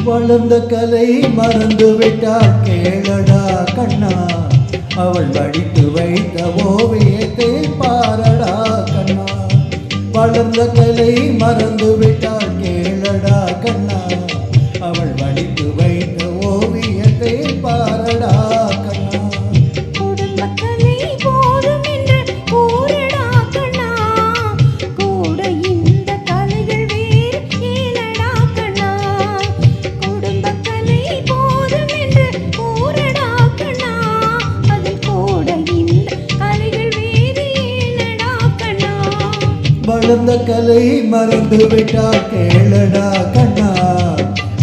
வளர்ந்த கலை மறந்து விட்டாள் கேளடா கண்ணா, அவள் வடித்து வைத்த ஓவியத்தை பாரடா கண்ணா. வளர்ந்த கலை மறந்து விட்டாள் கேளடா கண்ணா, அவள் வடித்து வைத்த ஓவியத்தை பாரடா கண்ணா. வளர்ந்த கலை மறந்து விட்டாள் கேளடா கண்ணா,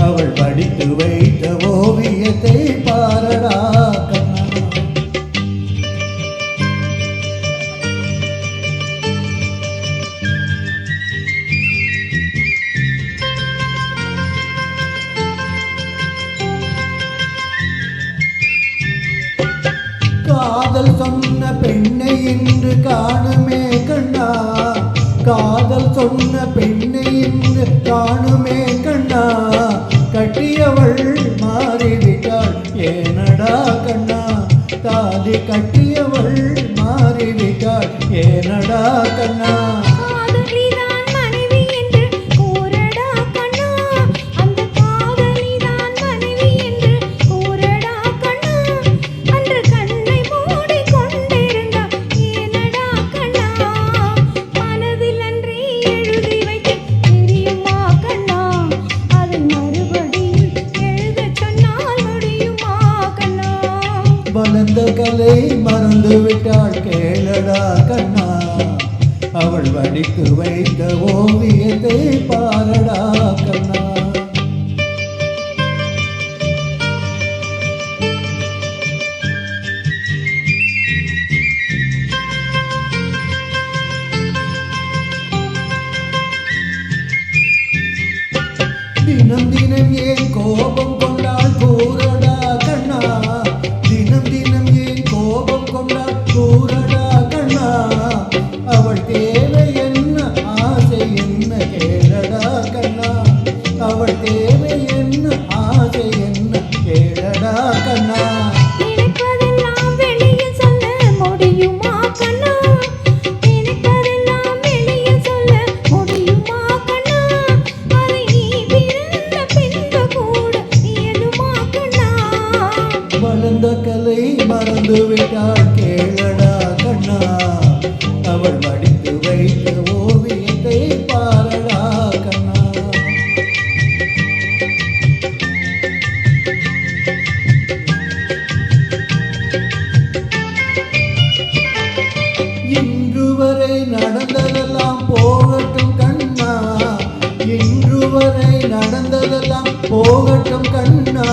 அவள் படித்து வைத்த ஓவியத்தை பாரடா கண்ணா. காதல் சொன்ன பெண்ணை இன்று காணுமே கண்ணா, காதல் சொன்ன பெண்ணை இன்று காணுமே கண்ணா. கட்டியவள் மாறிவிட்டாள் ஏனடா கண்ணா, தாலி கட்டியவள் மாறிவிட்டாள் ஏனடா கண்ணா. வளர்ந்த கலை மறந்து விட்டாள் கேளடா கண்ணா, அவள் வடித்து வைத்த ஓவியத்தை பாரடா கண்ணா. தினம் தினம் ஏன் கோபம் கொண்டாள் கூறடா கண்ணா, தினம் தினம் ஏன் கோபம் கொண்டாள் கூறடா கண்ணா. அவள் தேவை என்ன ஆசை என்ன கேளடா கண்ணா, அவள் தேவை என்ன ஆசை என்ன கேளடா கண்ணா. வளர்ந்த கலை மறந்து விட்டாள் கேளடா கண்ணா, அவள் வடித்து வைத்த ஓவியத்தை பாரடா கண்ணா. இன்று வரை நடந்ததெல்லாம் போகட்டும் கண்ணா, இன்று வரை நடந்ததெல்லாம் போகட்டும் கண்ணா.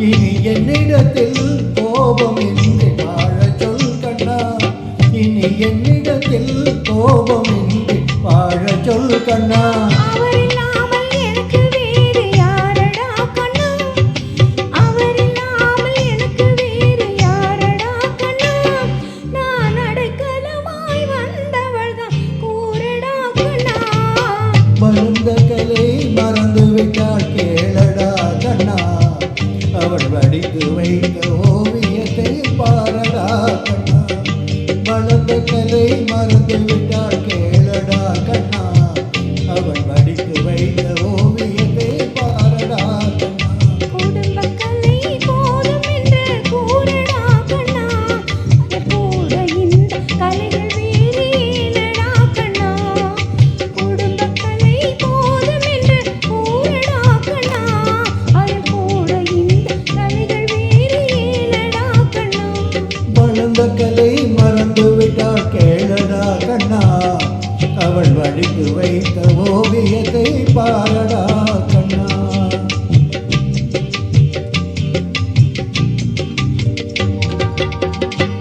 இனி என்னிடத்தில் கோபம் இன்றி வாழ சொல் கண்ணா, இனி என்னிடத்தில் கோபம் இன்றி வாழ சொல் கண்ணா. வளர்ந்த கலை மறந்து விட்டாள் கேளடா கண்ணா, அவள் வடித்து வைத்த ஓவியத்தை பாரடா கண்ணா. வளர்ந்த கலை மறந்து விட்டாள் கேளடா கண்ணா, அவள் வடித்து வைத்த ஓவியத்தை பாரடா கண்ணா. வளர்ந்த கலை மறந்து விட்டாள் கேளடா கண்ணா, அவள் வடித்து வைத்த ஓவியத்தை பாரடா கண்ணா.